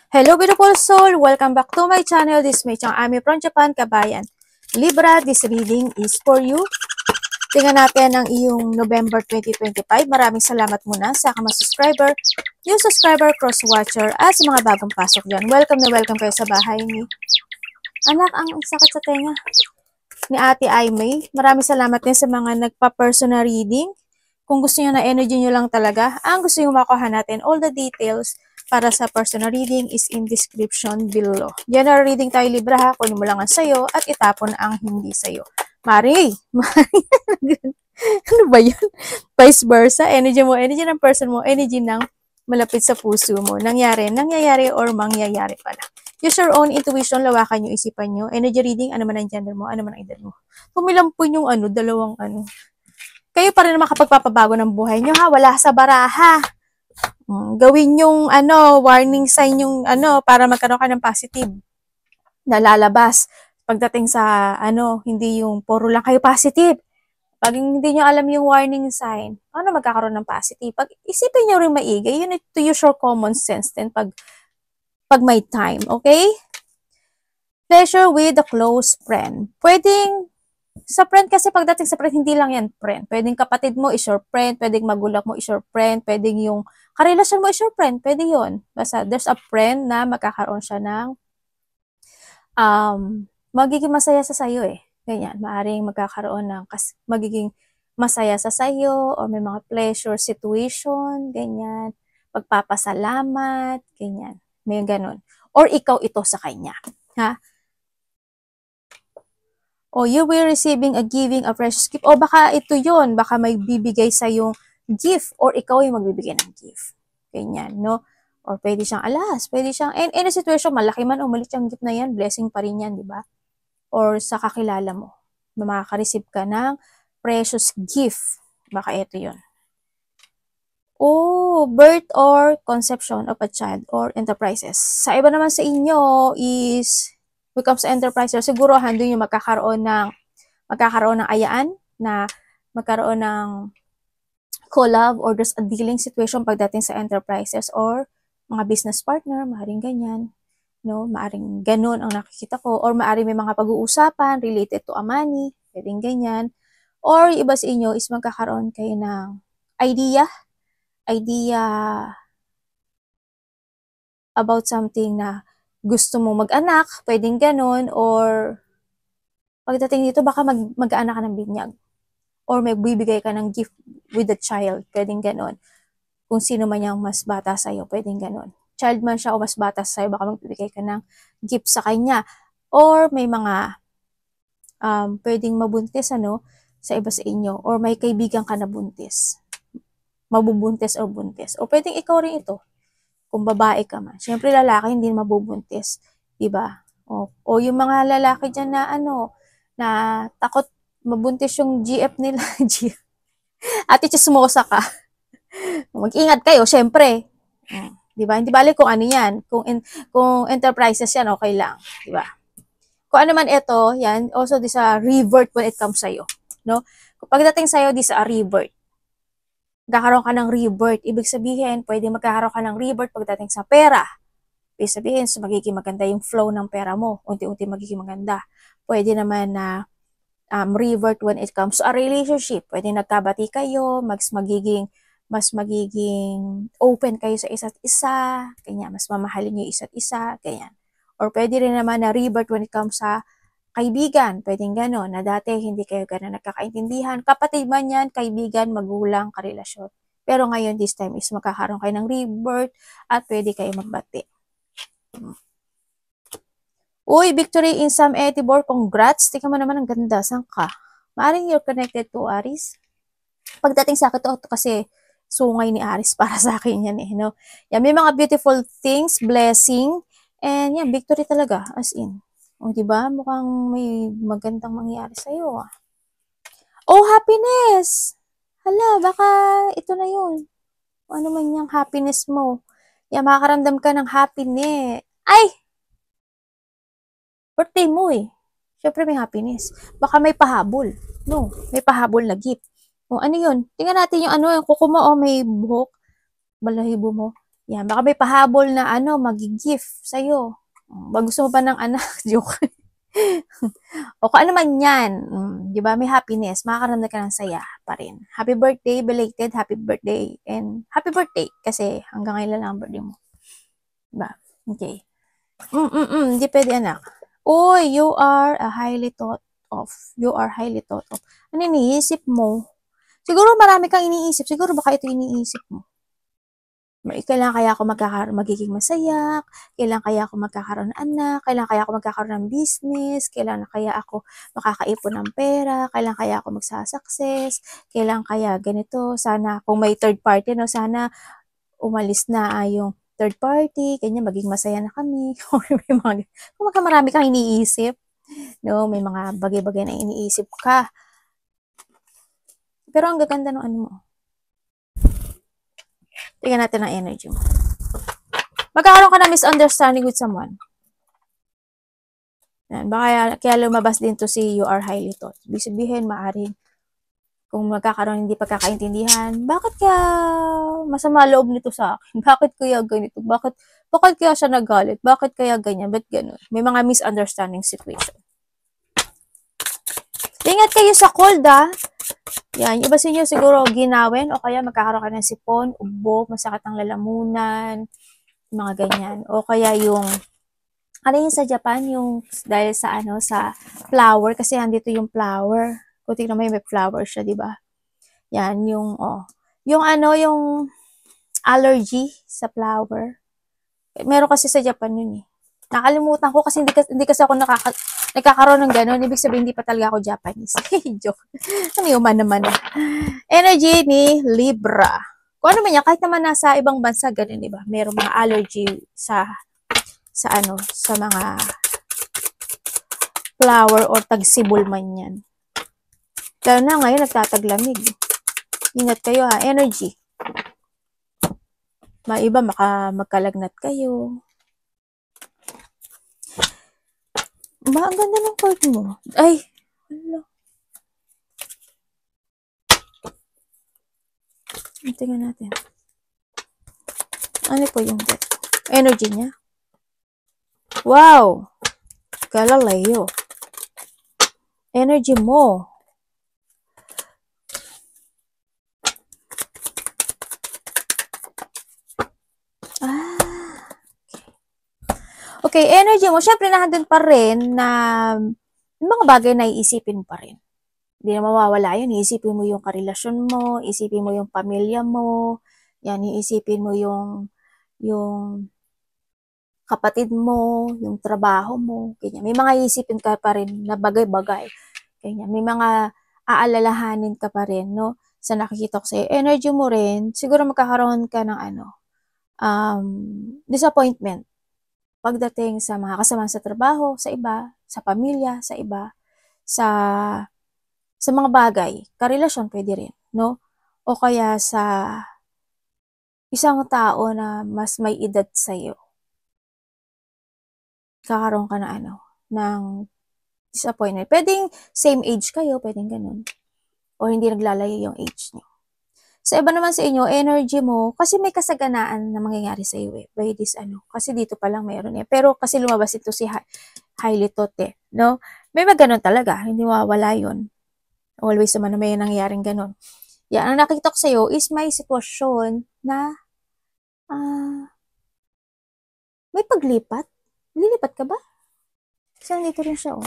Hello beautiful soul! Welcome back to my channel. This is Mei Chang Ami from Japan, Kabayan. Libra, this reading is for you. Tingnan natin ang iyong November 2025. Maraming salamat muna sa mga subscriber, new subscriber, cross-watcher, at sa mga bagong pasok dyan. Welcome na welcome kayo sa bahay ni anak. Ang sakit sa tenga ni Ate Aimee. Maraming salamat din sa mga nagpa-personal reading. Kung gusto niyo na energy niyo lang talaga, ang gusto niyo makuha natin, all the details para sa personal reading is in description below. General reading tayo, Libra, ha? Kunin mo lang ang sayo at itapon ang hindi sayo. Mari! Ano ba yun? Vice versa. Energy mo, energy ng person mo, energy ng malapit sa puso mo. Nangyayari or mangyayari pala. Use your own intuition, lawakan yung isipan nyo. Energy reading, ano man ang gender mo, ano man ang edad mo. Pumilampun yung dalawang Kayo pa rin naman kapagpapabago ng buhay nyo, ha? Wala sa baraha. Gawin yung warning sign yung para magkaroon ka ng positive na lalabas pagdating sa hindi yung puro lang kayo positive. Pag hindi nyo alam yung warning sign, paano magkakaroon ng positive? Pag isipin nyo rin maigi, you need to use your common sense din pag may time, okay? Pleasure with a close friend. Pwedeng sa friend kasi pagdating sa friend, hindi lang yan friend. Pwedeng kapatid mo is your friend, pwedeng magulang mo is your friend, pwedeng yung karelasyon mo is your friend, pwede yun. Basta there's a friend na magkakaroon siya ng magiging masaya sa sayo eh. Ganyan, maaaring magkakaroon ng magiging masaya sa sayo o may mga pleasure situation, ganyan. Pagpapasalamat, ganyan. May ganun. Or ikaw ito sa kanya. Ha? O you will receiving a giving a precious gift. O baka ito yon, baka may bibigay sa yung gift or ikaw yung magbibigay ng gift. Ganyan, no? Or pwede siyang alas, pwede siyang, in a situation, malaki man o maliit yung gift na yan, blessing pa rin yan, di ba? Or sa kakilala mo, makaka-receive ka ng precious gift. Baka ito yon. Oh, birth or conception of a child or enterprises. Sa iba naman sa inyo is becomes enterprise, siguro doon yung magkakaroon ng ayaan na magkaroon ng collab or there's a dealing situation pagdating sa enterprises or mga business partner, maaring ganyan, no? Maaring ganun ang nakikita ko, or maaring may mga pag-uusapan related to a money, pwedeng ganyan, or iba sa inyo is magkakaroon kayo ng idea about something na gusto mo mag-anak, pwedeng ganun, or pagdating dito, baka mag-anak ka ng binyag. Or may bibigay ka ng gift with the child, pwedeng ganun. Kung sino man yung mas bata sa'yo, pwedeng ganun. Child man siya o mas bata sa'yo, baka magbibigay ka ng gift sa kanya. Or may mga pwedeng mabuntis, sa iba sa inyo. Or may kaibigan ka na buntis. Mabubuntis o buntis. O pwedeng ikaw rin ito. Kung babae ka man. Siyempre lalaki hindi mabubuntis, 'di ba? O yung mga lalaki diyan na na takot mabuntis yung GF nila. Ate chismosa ka. Mag-ingat kayo, siyempre. 'Di ba? Hindi balik kung ano 'yan. Kung enterprises 'yan, okay lang, 'di ba? Kung ano man ito, 'yan, also this a revert when it comes sa iyo, no? Pagdating sa iyo, this a revert. Magkakaroon ka ng rebirth. Ibig sabihin, pwede magkakaroon ka ng rebirth pagdating sa pera. Ibig sabihin, so magiging maganda yung flow ng pera mo. Unti-unti magiging maganda. Pwede naman na revert when it comes to a relationship. Pwede nagkabati kayo, mas magiging open kayo sa isa't isa, ganyan, mas mamahalin niyo isa't isa, ganyan. Or pwede rin naman na rebirth when it comes sa kaibigan, pwedeng gano'n, na dati hindi kayo gano'n nagkakaintindihan, kapatid man yan, kaibigan, magulang, karelasyon. Pero ngayon, this time is magkakaroon kayo ng rebirth at pwede kayo magbati. Uy, victory in some 84, congrats. Tingnan mo naman, ang ganda, saan ka? Maaring you're connected to Aries. Pagdating sa akin to kasi sungay ni Aries para sa akin yan no? Yan, may mga beautiful things, blessing, and yan, victory talaga, as in. O, diba? Mukhang may magandang mangyari sa'yo. Oh, happiness! Hala, baka ito na yun. Ano man yung happiness mo. Yan, makakaramdam ka ng happiness. Ay! Birthday mo eh. Siyempre may happiness. Baka may pahabol. No, may pahabol na gift. O, ano yun? Tingnan natin yung yung kuko mo, may buhok. Balahibo mo. Yan, baka may pahabol na magi-gift sa'yo. Gusto mo pa ng anak, joke. O kung ano man yan, di ba, may happiness, makakaramdam ka ng saya pa rin. Happy birthday, belated, happy birthday, and happy birthday, kasi hanggang ngayon lang ang birthday mo. Diba? Okay. Hindi pwede anak. Uy, you are highly thought of. You are highly thought of. Ano iniisip mo? Siguro marami kang iniisip. Siguro baka ito iniisip mo. Kailan kaya ako magiging masaya? Kailan kaya ako magkakaroon ng anak? Kailan kaya ako magkakaroon ng business? Kailan kaya ako makakaipon ng pera? Kailan kaya ako magsasucess? Kailan kaya ganito? Sana kung may third party, no, sana umalis na yung third party, ganyan, maging masaya na kami. Kung marami kang iniisip, no, may mga bagay-bagay na iniisip ka. Pero ang gaganda ng ano mo. Tingnan natin ang energy mo. Magkakaroon ka na misunderstanding with someone. Yan, baka kaya lumabas din to si you are highly thought. Ibig sabihin, maaaring kung magkakaroon hindi pagkakaintindihan, bakit kaya masama loob nito sa akin? Bakit kaya ganito? Bakit kaya siya nagalit? Bakit kaya ganyan? Ba't ganun? May mga misunderstanding situation. Ingat kayo sa cold, Yan, iba sa inyo siguro ginawin o kaya magkakaroon ka ng sipon, ubo, masakit ang lalamunan, mga ganyan. O kaya yung, ano yun sa Japan, yung dahil sa sa flower, kasi andito yung flower. Kung tignan mo may flower siya, di ba? Yan, yung yung allergy sa flower. Meron kasi sa Japan yun eh. Nakalimutan ko kasi hindi kasi ako nagkakaroon ng gano'n. Ibig sabihin, hindi pa talaga ako Japanese. Joke. Ano yung naman Energy ni Libra. Kung ano man yan, kahit naman nasa ibang bansa, ganun, diba? Merong mga allergy sa mga flower or tagsibol man yan. Kaya na ngayon, nagtataglamig. Ingat kayo energy. Maiba, magkalagnat kayo. Ang ganda ng card mo. Ay, hala. Tingnan natin. Ano po yung energy niya? Wow! Galileo. Energy mo. Okay, energy mo. Syempre, nandun pa rin na mga bagay na iisipin mo pa rin. Hindi na mawawala yun. Iisipin mo yung karelasyon mo, isipin mo yung pamilya mo, yan, iisipin mo yung kapatid mo, yung trabaho mo, ganyan. May mga iisipin ka pa rin na bagay-bagay. Ganyan. May mga aalalahanin ka pa rin, no? Sa nakikita ko sa'yo. Energy mo rin, siguro magkakaroon ka ng disappointment pagdating sa mga kasama sa trabaho, sa iba, sa pamilya, sa iba, sa mga bagay, karelasyon pwede rin, no? O kaya sa isang tao na mas may edad sa'yo. Kakaroon ka na ng disappointment. Pwedeng same age kayo, pwedeng ganun. O hindi naglalayo yung age niyo. Sa iba naman sa inyo, energy mo, kasi may kasaganaan na mangyayari sa iyo by this kasi dito pa lang mayroon Pero kasi lumabas ito si highly thought no? May maganon talaga, hindi mawawala yun. Always naman na may nangyayaring ganon. Yan, ang nakita ko sa iyo is may sitwasyon na may paglipat. Lilipat ka ba? Kasi nandito rin siya,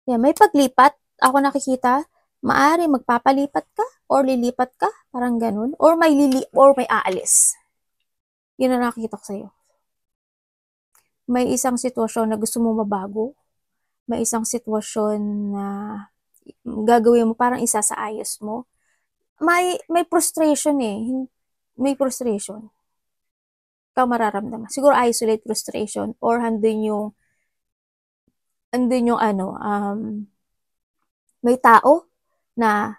Yan, may paglipat. Ako nakikita, maari magpapalipat ka or lilipat ka, parang ganun, or may aalis. Yun ang nakikita ko sa'yo. May isang sitwasyon na gusto mo mabago, may isang sitwasyon na gagawin mo, parang isa sa ayos mo. May frustration may frustration. Ikaw mararamdaman. Siguro isolate frustration or andun yung may tao na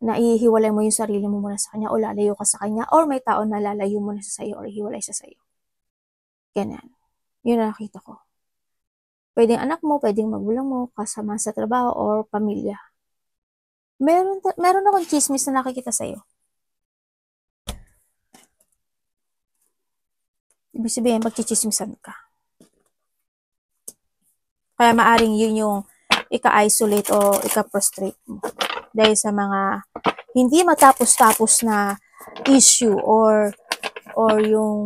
naihiwalay mo yung sarili mo muna sa kanya o lalayo ka sa kanya, or may tao na lalayo mo na sa sayo or hiwalay sa sayo. Ganyan. Yun ang nakita ko. Pwedeng anak mo, pwedeng magulang mo, kasama sa trabaho or pamilya. Meron akong chismis na nakikita sa'yo. Ibig sabihin, magchichismisan ka. Kaya maaring yun yung ika-isolate o ika-prostrate mo. Dahil sa mga hindi matapos-tapos na issue or yung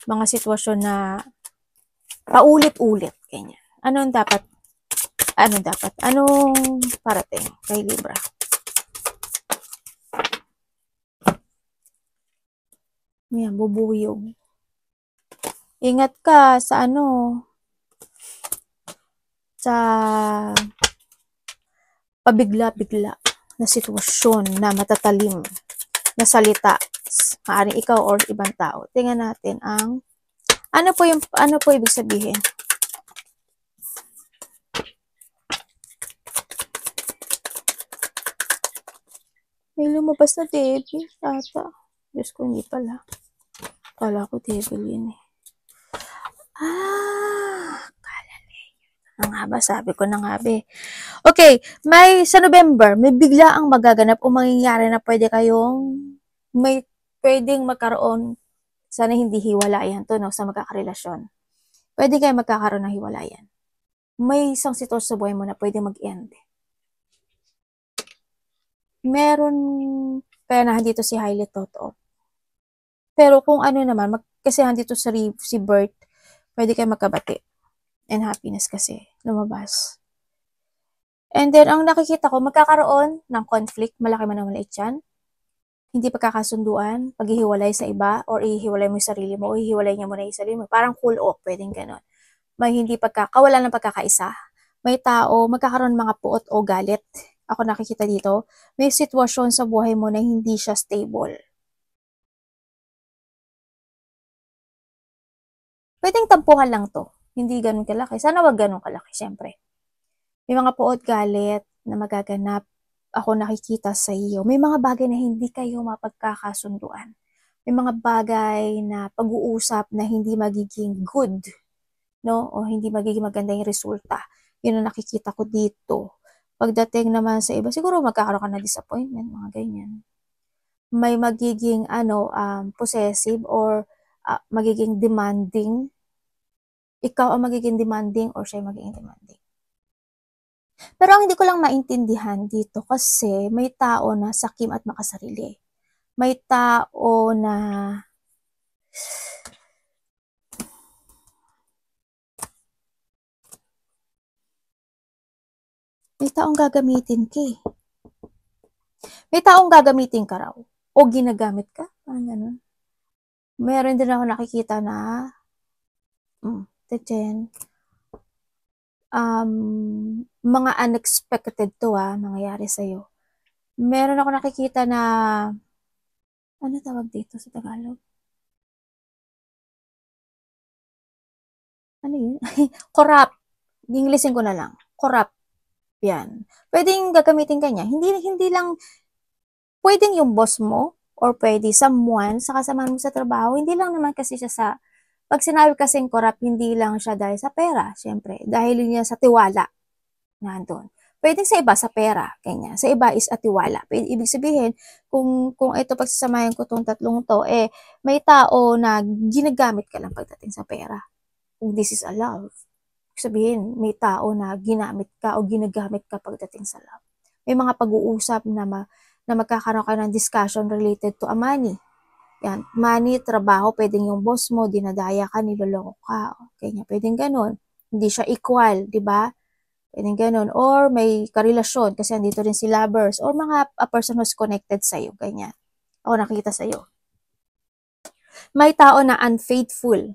mga sitwasyon na paulit-ulit. Ganyan. Anong parating kay Libra? Yan, bubuyog. Ingat ka sa sa pabigla-bigla na sitwasyon na matatalim na salita. Maaaring ikaw or ibang tao. Tingnan natin ang ano po ibig sabihin? May lumabas na devil ata. Diyos ko, hindi pala. Kala ko devil yun eh. Sabi ko na nga be. Okay, sa November, may bigla ang magaganap o mangyayari na pwedeng magkaroon, sana hindi hiwalayan to, no, sa magkakarelasyon. Pwede kayo magkakaroon ng hiwalayan. May isang sitwasyon sa buhay mo na pwede mag-end. Meron, kaya nandito si Highly Totoo. Pero kung naman, kasi nandito si Bert, pwede kayo magkabati. And happiness kasi, lumabas. And then, ang nakikita ko, magkakaroon ng conflict, malaki man o maliit yan. Hindi pagkakasunduan, paghihiwalay sa iba, or ihiwalay mo yung sarili mo, o ihiwalay niya muna yung sarili mo. Parang cool off, pwedeng ganon. May kawalan ng pagkakaisa. May tao, magkakaroon mga puot o galit. Ako nakikita dito, may sitwasyon sa buhay mo na hindi siya stable. Pwedeng tampuhan lang to. Hindi ganun kalaki. Sana wag ganun kalaki, syempre. May mga puot galit na magaganap. Ako nakikita sa iyo. May mga bagay na hindi kayo mapagkakasunduan. May mga bagay na pag-uusap na hindi magiging good, no? O hindi magiging maganda yung resulta. Yun ang nakikita ko dito. Pagdating naman sa iba, siguro magkakaroon ka na disappointment, mga ganyan. May magiging possessive or magiging demanding. Ikaw ang magiging demanding or siya ang magiging demanding. Pero ang hindi ko lang maintindihan dito kasi may tao na sakim at makasarili. May tao na may taong gagamitin ka eh. May taong gagamitin ka raw. O ginagamit ka. Parang ganun. Meron din ako nakikita na mga unexpected to mangyayari sa'yo. Meron ako nakikita na ano tawag dito sa Tagalog? Ano yun? Corrupt. Inglesin ko na lang. Corrupt. Yan. Pwedeng gagamitin ka niya. Hindi lang, pwedeng yung boss mo or pwede someone sa kasama mo sa trabaho. Hindi lang naman kasi siya pag sinabi kasing corrupt, hindi lang siya dahil sa pera, syempre. Dahil niya sa tiwala. Nandun. Pwedeng sa iba, sa pera, ganyan. Sa iba is at tiwala. Ibig sabihin, kung ito pagsasamahin ko tong tatlong to, may tao na ginagamit ka lang pagdating sa pera. Kung this is a love. Sabihin, may tao na ginamit ka o ginagamit ka pagdating sa love. May mga pag-uusap na magkakaroon ka ng discussion related to a money. Yan, money, trabaho, pwedeng yung boss mo, dinadaya ka, niloloko ka. Kanya, pwedeng ganun. Hindi siya equal, di ba? Pwedeng ganun. Or may karelasyon, kasi andito rin si lovers, or a person who's connected sa'yo, ganyan. Ako nakita sa'yo. May tao na unfaithful.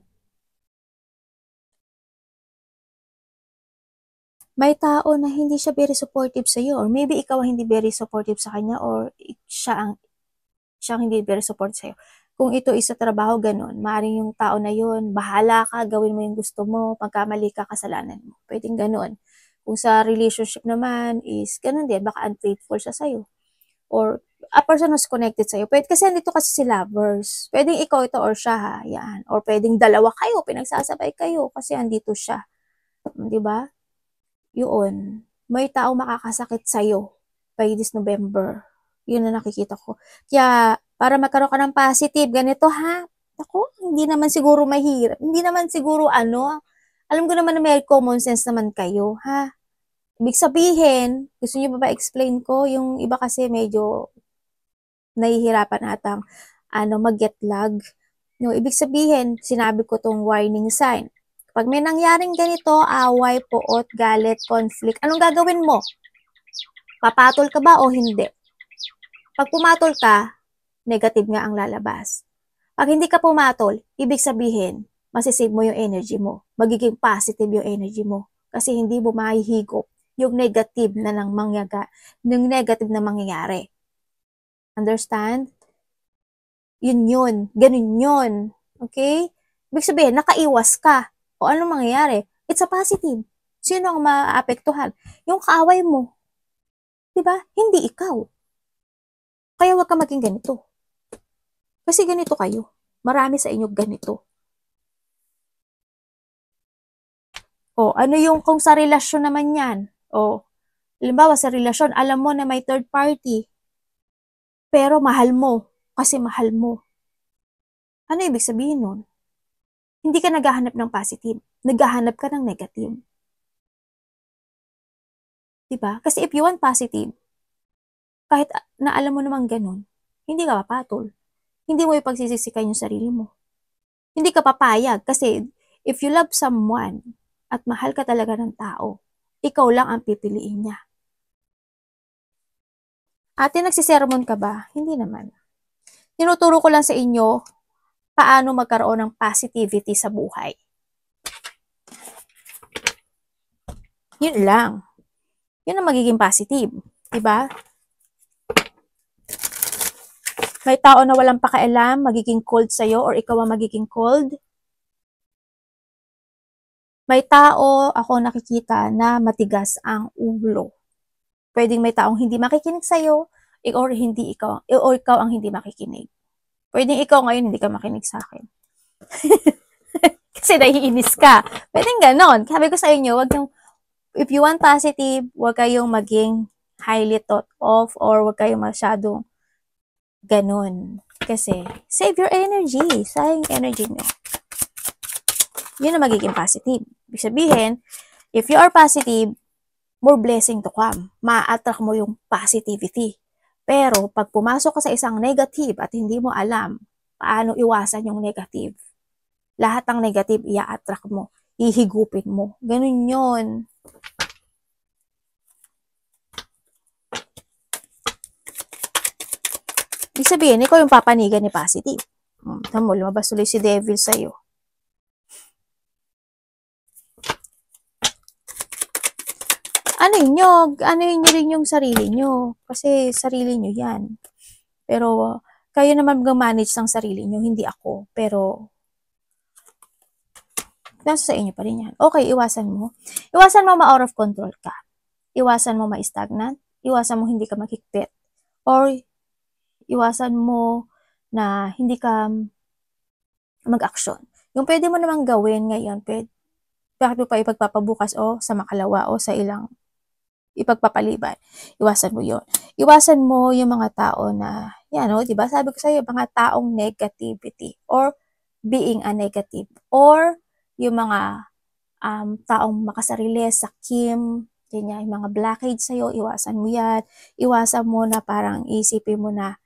May tao na hindi siya very supportive sa'yo, or maybe ikaw hindi very supportive sa kanya, or siya ang hindi very supportive sa'yo. Kung ito is sa trabaho, ganun. Maaaring yung tao na yun, bahala ka, gawin mo yung gusto mo, pagkamali ka, kasalanan mo. Pwedeng ganun. Kung sa relationship naman is ganun din, baka unfaithful siya sa'yo. Or a person who's connected sa'yo. Pwede, kasi nandito kasi si lovers. Pwedeng ikaw ito or siya, yan. Or pwedeng dalawa kayo, pinagsasabay kayo kasi andito siya. Di ba? Yun. May tao makakasakit sa'yo by this November. Yun na nakikita ko. Kaya, para magkaroon ka ng positive, ganito ha, Ako, hindi naman siguro mahirap. Hindi naman siguro alam ko naman na may common sense naman kayo, ha? Ibig sabihin, gusto niyo ba explain ko? Yung iba kasi medyo nahihirapan atang mag-get lag. No, ibig sabihin, sinabi ko tong warning sign. Pag may nangyaring ganito, away, puot, galit, conflict, anong gagawin mo? Papatol ka ba o hindi? Pag pumatol ka, negative nga ang lalabas. Pag hindi ka pumatol, ibig sabihin, masisave mo yung energy mo. Magiging positive yung energy mo. Kasi hindi mo mahihigop yung negative na negative na mangyayari. Understand? Yun. Ganun yun. Okay? Ibig sabihin, nakaiwas ka. O ano mangyayari? It's a positive. Sino ang maapektuhan? Yung kaaway mo. Diba? Hindi ikaw. Kaya wag ka maging ganito. Kasi ganito kayo. Marami sa inyo ganito. O, ano yung kung sa relasyon naman yan? O, halimbawa sa relasyon, alam mo na may third party. Pero mahal mo. Kasi mahal mo. Ano ibig sabihin nun? Hindi ka naghahanap ng positive. Naghahanap ka ng negative. Diba? Kasi if you want positive, kahit na alam mo naman ganun, hindi ka papatol. Hindi mo ipagsisisikan yung sarili mo. Hindi ka papayag kasi if you love someone at mahal ka talaga ng tao, ikaw lang ang pipiliin niya. Ate, nagsisermon ka ba? Hindi naman. Tinuturo ko lang sa inyo paano magkaroon ng positivity sa buhay. Yun lang. Yun ang magiging positive. Diba? May tao na walang pakialam, magiging cold sa'yo, or ikaw ang magiging cold. May tao ako nakikita na matigas ang ulo. Pwedeng may taong hindi makikinig sa'yo, or ikaw ang hindi makikinig. Pwedeng ikaw ngayon hindi ka makinig sa akin. Kasi naiinis ka. Pwedeng ganon. Sabi ko sa inyo, if you want positive, huwag kayong maging highly thought of, or huwag kayong masyadong ganon. Kasi, save your energy. Sayang energy nyo. Yun ang magiging positive. Ibig sabihin, if you are positive, more blessing to come. Ma-attract mo yung positivity. Pero, pag pumasok ka sa isang negative at hindi mo alam paano iwasan yung negative, lahat ng negative i-attract mo. Ihigupin mo. Ganun yun. Ibig sabihin, ikaw yung papanigan ni positive. Tamo, lumabas tuloy si devil sa'yo. Ano nyo rin yung sarili nyo. Kasi sarili nyo yan. Pero, kayo naman mag-manage ng sarili nyo, hindi ako. Pero, nasa sa inyo pa rin yan. Okay, iwasan mo. Iwasan mo ma-out of control ka. Iwasan mo ma-stagnant. Iwasan mo hindi ka makikpit. Or, iwasan mo na hindi ka mag-action. Yung pwede mo namang gawin ngayon, bakit mo pa ipagpapabukas o sa makalawa o sa ilang ipagpapaliban. Iwasan mo yon. Iwasan mo yung mga tao na, yan o, diba? Sabi ko sa'yo, mga taong negativity or being a negative or yung mga taong makasarili, sakim, ganyan, yung mga blockade sa'yo, iwasan mo yan. Iwasan mo na parang isipin mo na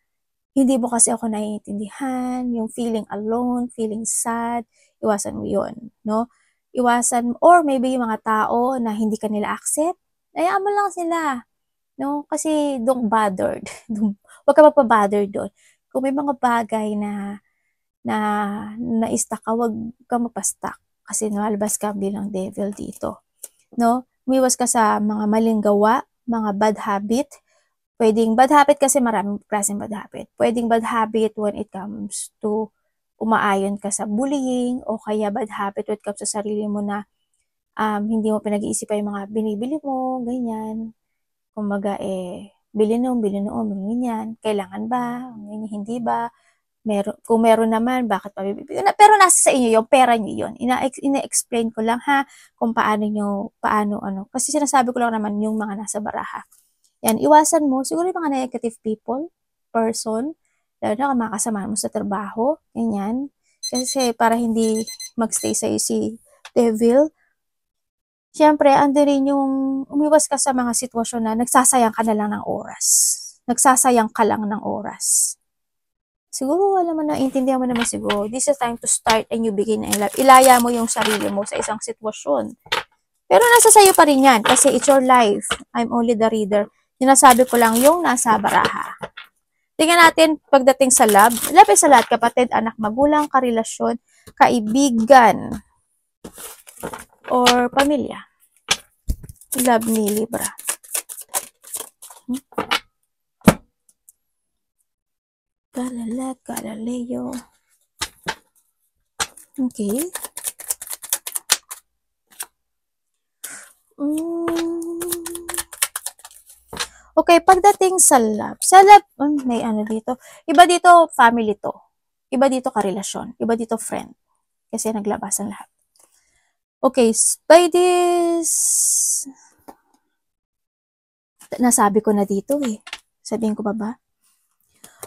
hindi mo kasi ako naiintindihan, yung feeling alone, feeling sad, iwasan mo yon, no? Iwasan, or maybe yung mga tao na hindi ka nila accept, hayaan mo lang sila, no? Kasi don't bothered. Huwag ka magpa-bother doon. Kung may mga bagay na na-stuck ka, huwag ka mapastuck. Kasi nalalabas ka bilang devil dito, no? Umiwas ka sa mga maling gawa, mga bad habit. Pwedeng bad habit kasi maraming klaseng bad habit. Pwedeng bad habit when it comes to umaayon ka sa bullying o kaya bad habit when it comes sa sarili mo na hindi mo pinag-iisipan yung mga binibili mo, ganyan. Kumbaga bili noon, yan. Kailangan ba? Ganyan, hindi ba? Kung meron naman, bakit pa bibili? Pero nasa sa inyo yung pera nyo yun. Ina-explain ko lang ha kung paano Kasi sinasabi ko lang naman yung mga nasa baraha. Yan, iwasan mo, siguro yung mga negative person, lalo na mga kasama mo sa trabaho, ganyan. Kasi para hindi magstay sa'yo si devil, siyempre, ando rin yung umiwas ka sa mga sitwasyon na nagsasayang ka na lang ng oras. Nagsasayang ka lang ng oras. Siguro, alam mo na, intindihan mo naman siguro, this is time to start a new beginning in life. Ilaya mo yung sarili mo sa isang sitwasyon. Pero nasa sayo pa rin yan, kasi it's your life. I'm only the reader. Sinasabi ko lang yung nasa baraha. Tingnan natin pagdating sa love. Love ay sa lahat, kapatid, anak, magulang, karelasyon, kaibigan, or pamilya. Love ni Libra. Kalalat, kalaleo. Okay. Okay, pagdating sa love, may ano dito. Iba dito, family to. Iba dito, karelasyon. Iba dito, friend. Kasi naglabasan lahat. Okay, by this, nasabi ko na dito eh. Sabihin ko ba?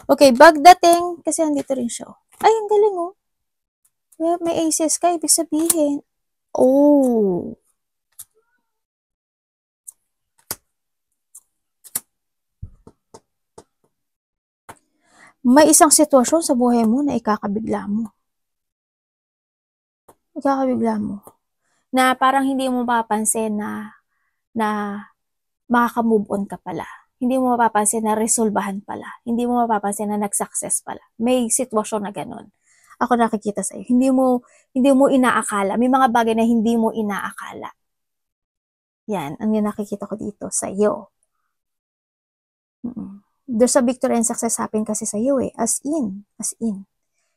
Okay, pagdating, kasi andito rin siya. Ay, ang galing oh. May aces ka, ibig sabihin. Oh. May isang sitwasyon sa buhay mo na ikakabigla mo. Na parang hindi mo mapapansin na makaka-move on ka pala. Hindi mo mapapansin na resolbahan pala. Hindi mo mapapansin na nag-success pala. May sitwasyon na ganun. Ako nakikita sa'yo. Hindi mo inaakala. May mga bagay na hindi mo inaakala. Yan, ang nakikita ko dito sa'yo. There's a victory and success happen kasi sa'yo eh. As in.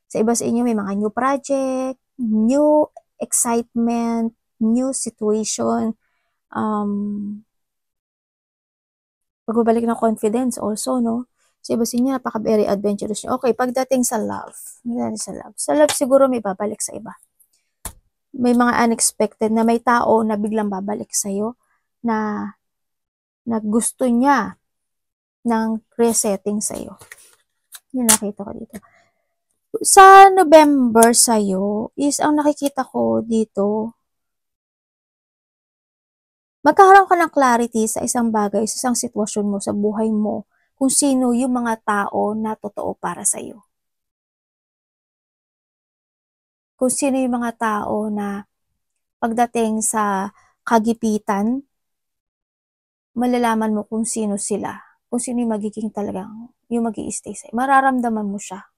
Sa iba sa inyo, may mga new project, new excitement, new situation, pagbabalik ng confidence also, no? Sa iba sa inyo, napaka-very adventurous nyo. Okay, pagdating sa love. Sa love, siguro may babalik sa iba. May mga unexpected na may tao na biglang babalik sa'yo na gusto niya ng resetting sa'yo. Yun nakita ko dito. Sa November sa'yo is, ang nakikita ko dito, magkakaroon ka ng clarity sa isang bagay, sa isang sitwasyon mo, sa buhay mo, kung sino yung mga tao na totoo para sa'yo. Kung sino yung mga tao na pagdating sa kagipitan, malalaman mo kung sino sila. Kung sino yung magiging talagang, yung mag-i-stay sa'yo. Mararamdaman mo siya.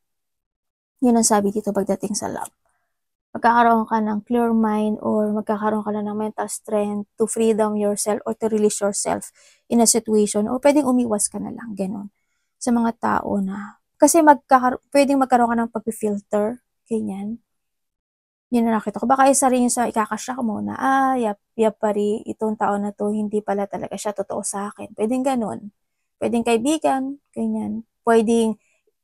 Yun ang sabi dito pagdating sa love. Magkakaroon ka ng clear mind or magkakaroon ka na ng mental strength to freedom yourself or to release yourself in a situation or pwedeng umiwas ka na lang, ganun. Sa mga tao na, kasi pwedeng magkaroon ka ng pag-filter, ganyan. Yun na nakita ko. Baka isa rin yung sa ikakashock mo na, pari, itong tao na to, hindi pala talaga siya totoo sa akin. Pwedeng ganun. Pwedeng kaibigan, ganyan. Pwedeng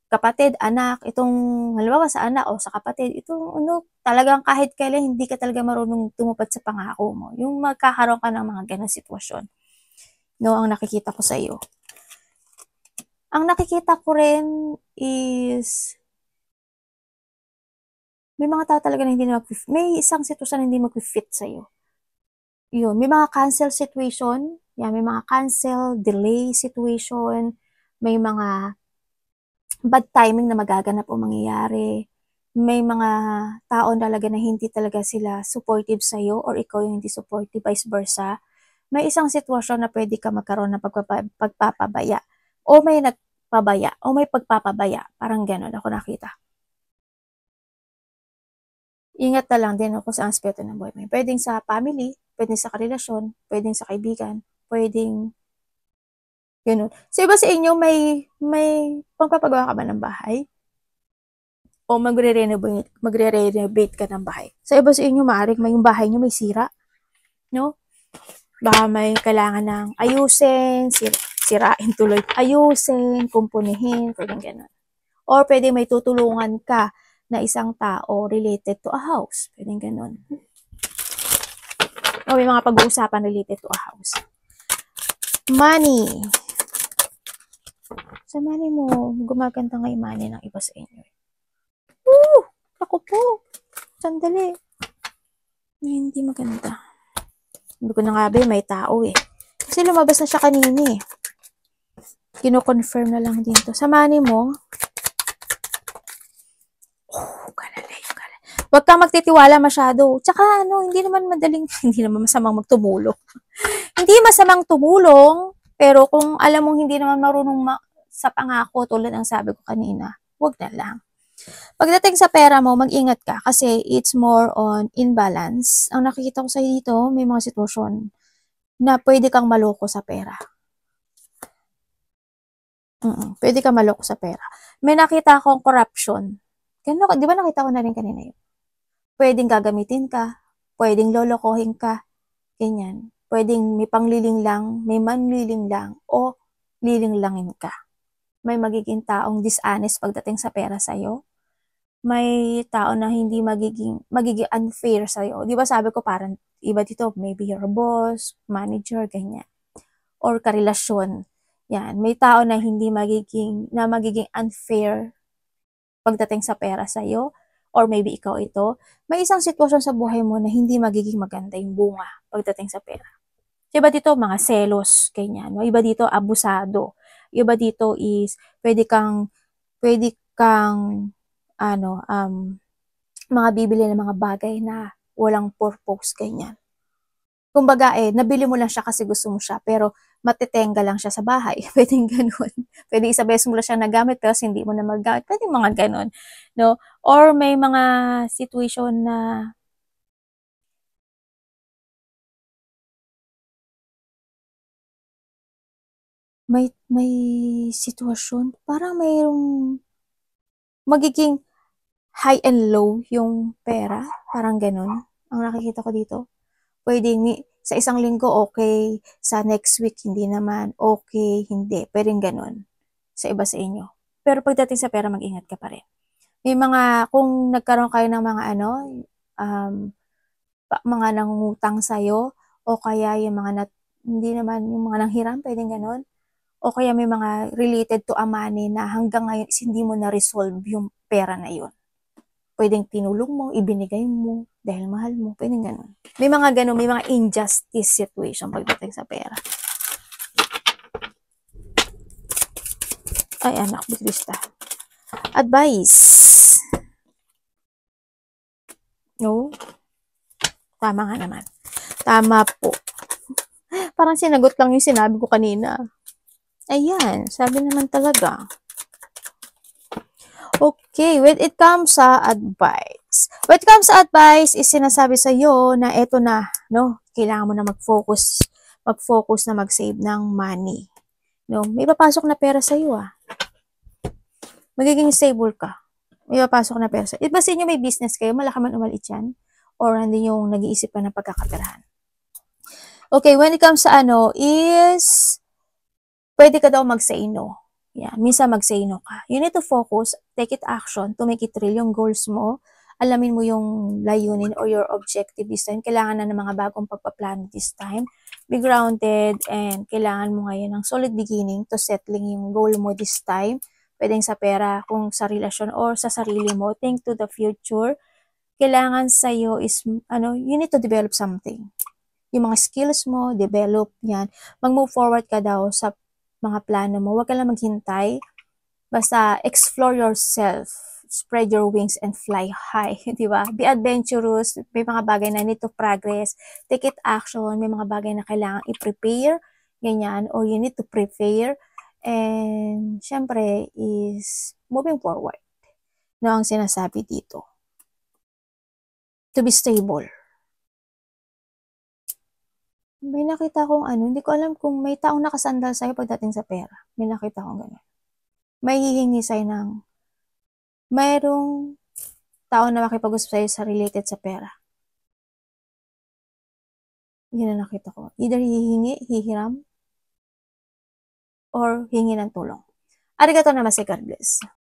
kapatid, anak, itong, halimbawa sa anak o sa kapatid, itong talagang kahit kailan hindi ka talaga marunong tumupad sa pangako mo. Yung magkakaroon ka ng mga ganang sitwasyon. No, ang nakikita ko sa iyo. Ang nakikita ko rin is, may mga tao talaga na hindi may isang sitwasyon na hindi mag-fit sa iyo. Yun, may mga cancel situation, may mga cancel, delay situation, may mga bad timing na magaganap o mangyayari. May mga tao talaga na hindi talaga sila supportive sa'yo or ikaw yung hindi supportive, vice versa. May isang sitwasyon na pwede ka magkaroon ng pagpapabaya o may nagpabaya o may pagpapabaya. Parang gano'n ako nakita. Ingat na lang din ako sa aspeto ng buhay mo. Pwedeng sa family, pwedeng sa karelasyon, pwedeng sa kaibigan, pwedeng ganun. So, iba sa inyo, may pagpapagawa ka ba ng bahay? O magre-renovate ka ng bahay? Sa iba sa inyo, maaaring may yung bahay nyo may sira. No? Baka may kailangan ng ayusin, sirain tuloy. Ayusin, kumpunihin, pwedeng ganun. Or pwedeng may tutulungan ka na isang tao related to a house. Pwedeng ganun. O may mga pag-uusapan related to a house. Money. Sa money mo, gumaganda nga yung money ng iba sa inyo. Woo! Ako po. Sandali. Hindi maganda. Hindi ko na nga ba, may tao eh. Kasi lumabas na siya kanina eh. Kino-confirm na lang din to. Sa money mo, huwag kang magtitiwala masyado. Tsaka hindi naman madaling, hindi naman masamang magtumulong. Hindi masamang tumulong, pero kung alam mong hindi naman marunong sa pangako tulad ng sabi ko kanina, huwag na lang. Pagdating sa pera mo, mag-ingat ka kasi it's more on imbalance. Ang nakikita ko sa dito, may mga sitwasyon na pwede kang maloko sa pera. Pwede kang maloko sa pera. May nakita akong corruption. Di ba nakita ko na rin kanina yun? Pwedeng gagamitin ka, pwedeng lolokohin ka, ganyan. Pwedeng may pangliling lang, may manliling lang, o lilinglangin ka. May magiging taong dishonest pagdating sa pera sa'yo. May tao na hindi magiging unfair sa'yo. Di ba sabi ko parang iba dito, maybe your boss, manager, ganyan. Or karelasyon. Yan. May tao na hindi magiging unfair pagdating sa pera sa'yo. Or maybe ikaw ito. May isang sitwasyon sa buhay mo na hindi magiging maganda yung bunga pagdating sa pera. Iba dito, mga selos, ganyan. Iba dito, abusado. Iba dito is, pwede kang, mga bibili ng mga bagay na walang purpose, ganyan. Kumbaga nabili mo lang siya kasi gusto mo siya, pero matitenga lang siya sa bahay. Pwedeng ganun. Pwede isa beses mo lang siya nagamit, pero hindi mo na magamit. Pwede mga ganun. No? Or may mga situation na may sitwasyon, parang mayroong magiging high and low yung pera. Parang ganun. Ang nakikita ko dito. Pwedeng sa isang linggo okay, sa next week hindi naman, okay, hindi. Pwedeng ganun sa iba sa inyo. Pero pagdating sa pera, mag-ingat ka pa rin. May mga, kung nagkaroon kayo ng mga mga nangungutang sa'yo, o kaya yung mga hindi naman yung mga nanghiram, pwedeng ganun. O kaya may mga related to a money na hanggang ngayon is hindi mo na-resolve yung pera na yun. Pwedeng tinulong mo, ibinigay mo, dahil mahal mo, pwedeng ganun. May mga ganun, may mga injustice situation pagdating sa pera. Ay, anak, biglista. Advice. No? Tama nga naman. Tama po. Parang sinagot lang yung sinabi ko kanina. Ayan, sabi naman talaga. Okay, when it comes sa advice. When it comes sa advice, is sinasabi sa iyo na eto na, no? Kailangan mo na mag-focus na mag-save ng money. No? May papasok na pera sa iyo Magiging stable ka. May papasok na pera sa iyo. Iba sa inyo may business kayo, malaki man umalit yan, or hindi yung nag-iisip pa ng pagkakaperahan. Okay, when it comes sa is pwede ka daw mag-say no. Yeah, minsan mag-say no ka. You need to focus, take it action to make it real yung goals mo. Alamin mo yung layunin or your objective this time. Kailangan na ng mga bagong pagpaplano this time. Be grounded and kailangan mo ngayon ng solid beginning to settling yung goal mo this time. Pwedeng sa pera, kung sa relasyon or sa sarili mo. Think to the future. Kailangan sa'yo is, you need to develop something. Yung mga skills mo, develop yan. Mag-move forward ka daw sa mga plano mo. Huwag ka lang maghintay. Basta explore yourself. Spread your wings and fly high. Diba? Be adventurous. May mga bagay na need to progress. Take it action. May mga bagay na kailangan i-prepare. Ganyan. Or you need to prepare. And syempre is moving forward. No, ang sinasabi dito. To be stable. May nakita akong hindi ko alam kung may taong nakasandal sa'yo pagdating sa pera. May nakita akong gano'n. May hihingi sa'yo mayroong tao na makipag-usap sa'yo sa related sa pera. Yun ang nakita ko. Either hihiram, or hingi ng tulong. Arigato namaste, God bless.